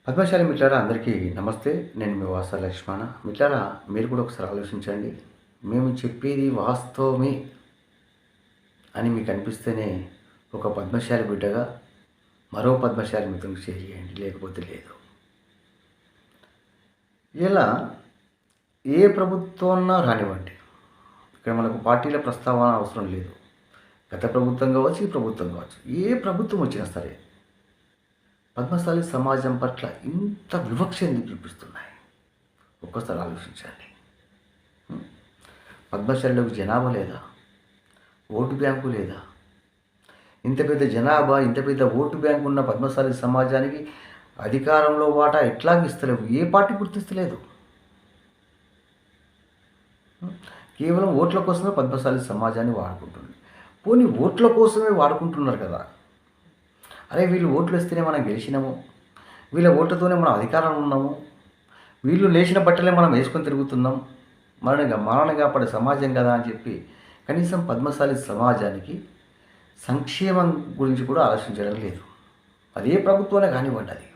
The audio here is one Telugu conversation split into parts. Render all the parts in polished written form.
పద్మశాలి మిత్రులారా అందరికీ నమస్తే. నేను మీ వాస లక్ష్మణ. మిత్రులారా మీరు కూడా ఒకసారి ఆలోచించండి. మేము చెప్పేది వాస్తవమే అని మీకు అనిపిస్తేనే ఒక పద్మశాలి బిడ్డగా మరో పద్మశాలి మిత్రునికి షేర్ చేయండి, లేకపోతే లేదు. ఇలా ఏ ప్రభుత్వం రానివ్వండి, ఇక్కడ మనకు పార్టీల ప్రస్తావన అవసరం లేదు. గత ప్రభుత్వం కావచ్చు, ఈ ప్రభుత్వం కావచ్చు, ఏ ప్రభుత్వం వచ్చినా సరే పద్మశాలి సమాజం పట్ల ఇంత వివక్ష ఎందుకు చూపిస్తున్నాయి? ఒక్కసారి ఆలోచించండి. పద్మశాలిలకు జనాభా లేదా? ఓటు బ్యాంకు లేదా? ఇంత పెద్ద జనాభా, ఇంత పెద్ద ఓటు బ్యాంకు ఉన్న పద్మశాలి సమాజానికి అధికారంలో వాటా ఎట్లాగిస్తలేవు? ఏ పార్టీ గుర్తిస్తలేదు. కేవలం ఓట్ల కోసమే పద్మశాలి సమాజాన్ని వాడుకుంటుంది. పోనీ ఓట్ల కోసమే వాడుకుంటున్నారు కదా. అరే వీళ్ళు ఓట్లు వస్తేనే మనం గెలిచినాము, వీళ్ళ ఓట్లతోనే మనం అధికారంలో ఉన్నాము, వీళ్ళు లేచిన బట్టలే మనం వేసుకొని తిరుగుతున్నాం, మనల్ని కాపాడే సమాజం కదా అని చెప్పి కనీసం పద్మశాలి సమాజానికి సంక్షేమం గురించి కూడా ఆలోచించడం లేదు. అదే ప్రభుత్వమే కానివ్వండి. అది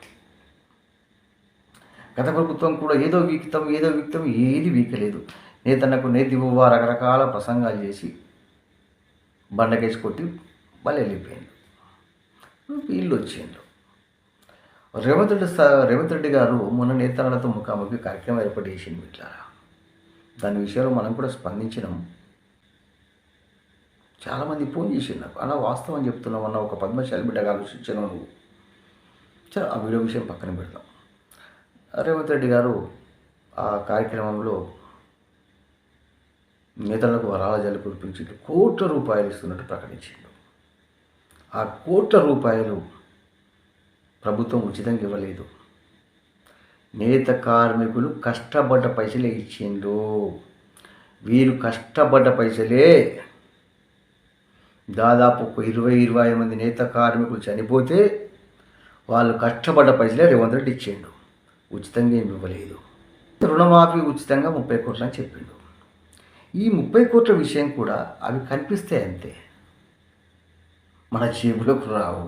గత ప్రభుత్వం కూడా ఏదో వీక్తం ఏది వీకలేదు. నేతన్నకు నేతివ్వ రకరకాల ప్రసంగాలు చేసి బండకేసి కొట్టి మళ్ళీ వెళ్ళిపోయింది. వీళ్ళు వచ్చిండ్రు. రేవంత్ రెడ్డి గారు మొన్న నేతన్నలతో ముఖాముఖి కార్యక్రమం ఏర్పాటు చేసింది. ఇట్లారా దాని విషయంలో మనం కూడా స్పందించినాం. చాలామంది ఫోన్ చేసిండు నాకు, అలా వాస్తవం చెప్తున్నాం అన్న, ఒక పద్మశాలి బిడ్డగా ఆలోచించాను నువ్వు. సరే ఆ వీడియో విషయం పక్కన పెడతాం. రేవంత్ రెడ్డి గారు ఆ కార్యక్రమంలో నేతలకు వరాల జల్లు కురిపించి కోట్ల రూపాయలు ఇస్తున్నట్టు ప్రకటించిండు. ఆ కోట్ల రూపాయలు ప్రభుత్వం ఉచితంగా ఇవ్వలేదు. నేత కార్మికులు కష్టపడ్డ పైసలే ఇచ్చిండ్రు. వీరు కష్టపడ్డ పైసలే. దాదాపు ఒక 20-25 మంది నేత కార్మికులు చనిపోతే వాళ్ళు కష్టపడ్డ పైసలే రేవంత్ రెడ్డి ఇచ్చిండు. ఉచితంగా ఏమి ఇవ్వలేదు. రుణమాఫీ ఉచితంగా 30 కోట్లు అని చెప్పిండు. ఈ 30 కోట్ల విషయం కూడా అవి కనిపిస్తే అంతే, మన జేబులోకి రావు.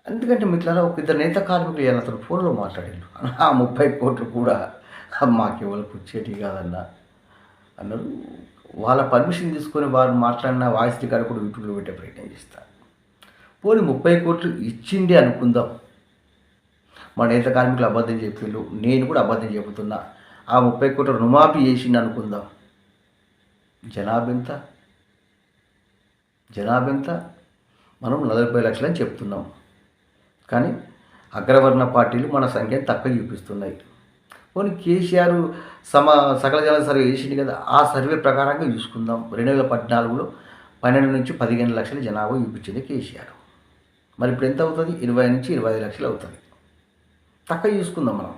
ఎందుకంటే మిత్రులారా, ఒక ఇద్దరు నేత కార్మికులు అతను ఫోన్లో మాట్లాడారు. ఆ 30 కోట్లు కూడా మాకెవరికి వచ్చేటివి కాదన్నా అన్నారు. వాళ్ళ పర్మిషన్ తీసుకొని వారు మాట్లాడిన వాయిస్ రికార్డు కూడా యూట్యూబ్లో పెట్టే ప్రయత్నం చేస్తారు. పోనీ 30 కోట్లు ఇచ్చిండే అనుకుందాం. మా నేత కార్మికులు అబద్ధం చెప్పిళ్ళు, నేను కూడా అబద్ధం చెబుతున్నా. ఆ 30 కోట్ల రుణమాఫీ చేసిండు అనుకుందాం. జనాభా ఎంత? మనం 40 లక్షలు అని చెప్తున్నాం. కానీ అగ్రవర్ణ పార్టీలు మన సంఖ్యను తక్కువ చూపిస్తున్నాయి. పోనీ కేసీఆర్ సకల జన సర్వే చేసింది కదా, ఆ సర్వే ప్రకారంగా చూసుకుందాం. 2014లో 12 నుంచి 15 లక్షల జనాభా చూపించింది కేసీఆర్. మరి ఇప్పుడు ఎంత అవుతుంది? 20 నుంచి 25 లక్షలు అవుతుంది. తక్కువ చూసుకుందాం మనం.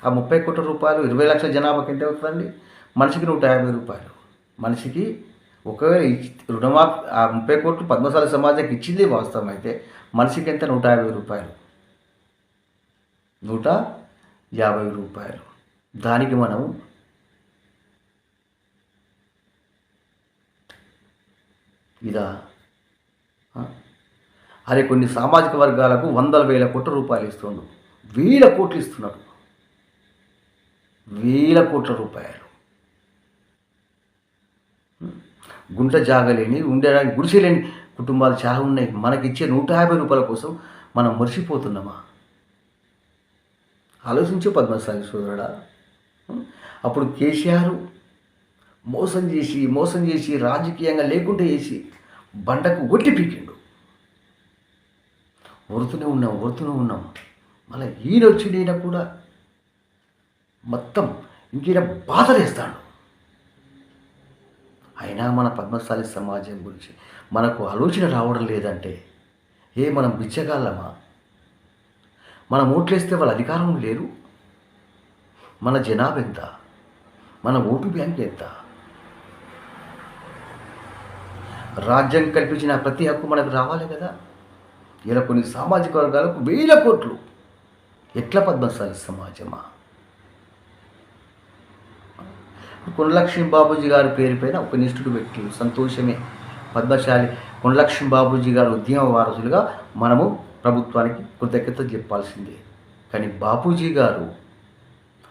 ఆ 30 కోట్ల రూపాయలు 20 లక్షల జనాభాకి ఎంత అవుతుందండి? మనిషికి 150 రూపాయలు. మనిషికి ఒకవేళ రుణమాఫీ ఆ 30 కోట్లు పద్మశాలి సమాజానికి ఇచ్చింది వాస్తవం అయితే మనిషికి ఎంత? 150 రూపాయలు. 150 రూపాయలు. దానికి మనం ఇదా? అరే కొన్ని సామాజిక వర్గాలకు 100,000 కోట్ల రూపాయలు ఇస్తుండు. 1000 కోట్లు ఇస్తున్నారు. 1000 కోట్ల రూపాయలు. గుంట జాగలేని, ఉండడానికి గుడిసెలేని కుటుంబాలు చాలా ఉన్నాయి. మనకిచ్చే 150 రూపాయల కోసం మనం మర్చిపోతున్నామా? ఆలోచించు పద్మశాలి సోదరుడా. అప్పుడు కేసీఆర్ మోసం చేసి రాజకీయంగా లేకుండా చేసి బండకు ఒట్టి పీకిండు. ఒరుతూనే ఉన్నాం. మళ్ళీ ఈయన కూడా మొత్తం ఇంకీయన బాధలేస్తాడు. అయినా మన పద్మశాలి సమాజం గురించి మనకు ఆలోచన రావడం లేదంటే మనం బిచ్చగాళ్ళమా? మనం ఓట్లేస్తే వాళ్ళ అధికారం లేరు? మన జనాభా ఎంత? మన ఓటు బ్యాంక్ ఎంత? రాజ్యం కల్పించిన ప్రతి హక్కు మనకు రావాలి కదా. ఇలా కొన్ని సామాజిక వర్గాలకు 1000 కోట్లు. ఎట్లా పద్మశాలి సమాజమా? కొండలక్ష్మి బాబూజీ గారి పేరు పైన ఒక ఇన్స్టిట్యూట్ పెట్టి సంతోషమే. పద్మశాలి కొండలక్ష్మి బాబూజీ గారు ఉద్యమ వారసులుగా మనము ప్రభుత్వానికి కృతజ్ఞతలు చెప్పాల్సిందే. కానీ బాపూజీ గారు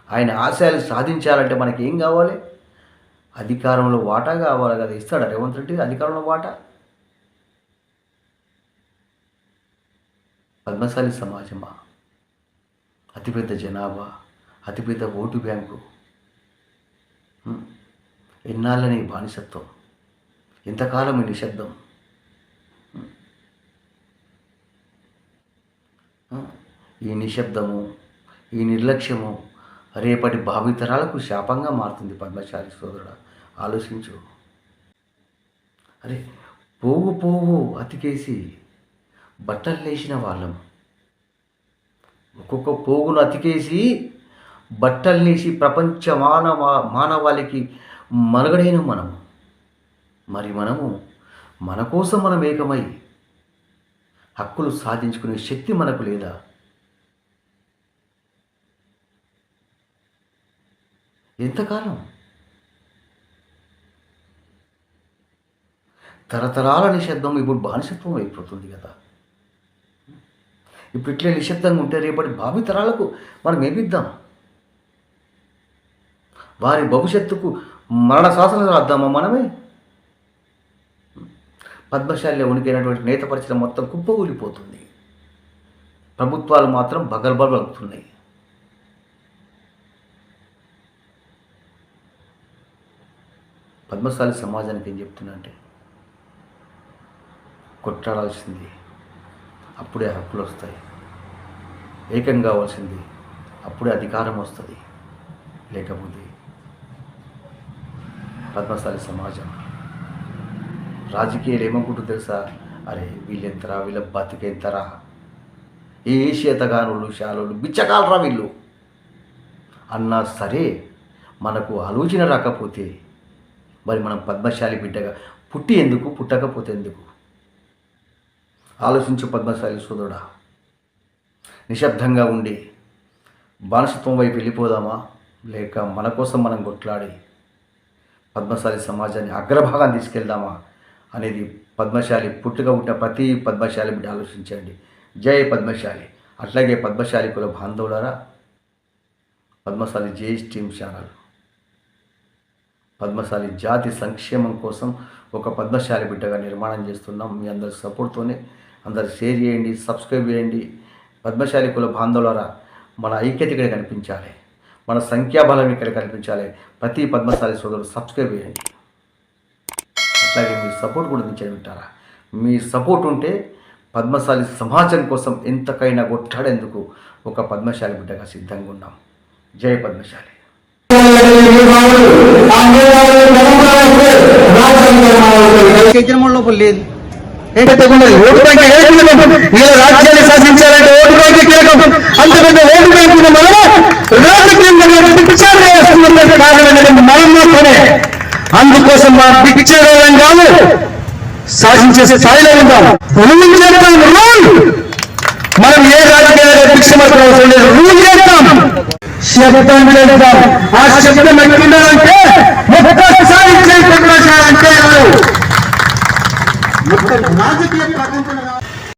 ఆయన ఆశయాలు సాధించాలంటే మనకి ఏం కావాలి? అధికారంలో వాటా కావాలి కదా. ఇస్తాడా రేవంత్ రెడ్డి అధికారంలో వాటా? పద్మశాలి సమాజమా, అతిపెద్ద జనాభా, అతిపెద్ద ఓటు బ్యాంకు, ఎన్నాళ్ళని బానిసత్వం, ఎంతకాలం ఈ నిశ్శబ్దం? ఈ నిశ్శబ్దము, ఈ నిర్లక్ష్యము రేపటి భావితరాలకు శాపంగా మారుతుంది. పద్మశాలి సోదరుడా, ఆలోచించు. అరే, పోగు పోగు అతికేసి బట్టలు లేచిన వాళ్ళం, ఒక్కొక్క పోగును అతికేసి బట్టలు నేసి ప్రపంచ మానవాళికి మనుగడైన మనము. మరి మనము మన కోసం మనం ఏకమై హక్కులు సాధించుకునే శక్తి మనకు లేదా? ఎంతకాలం? తరతరాల నిశ్శబ్దం ఇప్పుడు బానిసత్వం అయిపోతుంది కదా. ఇప్పుడు ఇట్లే నిశ్శబ్దంగా ఉంటే రేపటి భావితరాలకు మనం ఏమిద్దాం? వారి భవిష్యత్తుకు మరణ శాసనం రాద్దామా మనమే? పద్మశాలిలో ఉనికైనటువంటి నేత పరిచయం మొత్తం కుప్పకూలిపోతుంది. ప్రభుత్వాలు మాత్రం బగల్బగలుగుతున్నాయి. పద్మశాలి సమాజానికి ఏం చెప్తున్నా అంటే, కొట్లాడాల్సింది, అప్పుడే హక్కులు వస్తాయి. ఏకం కావాల్సింది, అప్పుడే అధికారం వస్తుంది. లేకపోతే పద్మశాలి సమాజం రాజకీయాలు ఏమనుకుంటుందో తెలుసా? అరే వీళ్ళెంతరా, వీళ్ళ బతికెంతరా, ఏ చేతగానులు శాలులు బిచ్చకాలరా వీళ్ళు అన్నా సరే, మనకు ఆలోచన రాకపోతే మరి మనం పద్మశాలి బిడ్డగా పుట్టి ఎందుకు, పుట్టకపోతే ఎందుకు? ఆలోచించు పద్మశాలి సోదరుడా. నిశ్శబ్దంగా ఉండి బానిసత్వం వైపు వెళ్ళిపోదామా, లేక మన కోసం మనం కొట్లాడి పద్మశాలి సమాజాన్ని అగ్రభాగాన్ని తీసుకెళ్దామా అనేది పద్మశాలి పుట్టుక ఉంటే ప్రతి పద్మశాలి బిడ్డ ఆలోచించండి. జై పద్మశాలి. అట్లాగే పద్మశాలి కుల బాంధవులారా, Padmashali JS team channel Padmashali జాతి సంక్షేమం కోసం ఒక పద్మశాలి బిడ్డగా నిర్మాణం చేస్తున్నాం. మీ అందరి సపోర్ట్తోనే అందరు షేర్ చేయండి, సబ్స్క్రైబ్ చేయండి. పద్మశాలి కుల బాంధవులారా, మన ఐక్యత ఇక్కడ కనిపించాలి, మన సంఖ్యాబలం ఇక్కడ కనిపించాలి. ప్రతి పద్మశాలి సోదరులు సబ్స్క్రైబ్ చేయండి. అట్లాగే మీ సపోర్ట్ కూడా నుంచి వింటారా? మీ సపోర్ట్ ఉంటే పద్మశాలి సమాజం కోసం ఎంతకైనా కొట్లాడేందుకు ఒక పద్మశాలి బిడ్డగా సిద్ధంగా ఉన్నాం. జై పద్మశాలి. లోపల లేదు. రాజ్యాన్ని శాసించాలంటే ఓటు బ్యాంక్ కీలకం. అంతకంటే ఓటు బ్యాంకు మనం మాత్రమే. అందుకోసం మా పిక్చర్ కాదు, శాసించే స్థాయిలో ఉంటాం. మనం ఏ రాజకీయాలు భిక్షమర్పణ అవసరం లేదు, రూల్ చేస్తాం, శబ్దం చేద్దాం. ఆ శబ్దం ఎట్లుండాలంటే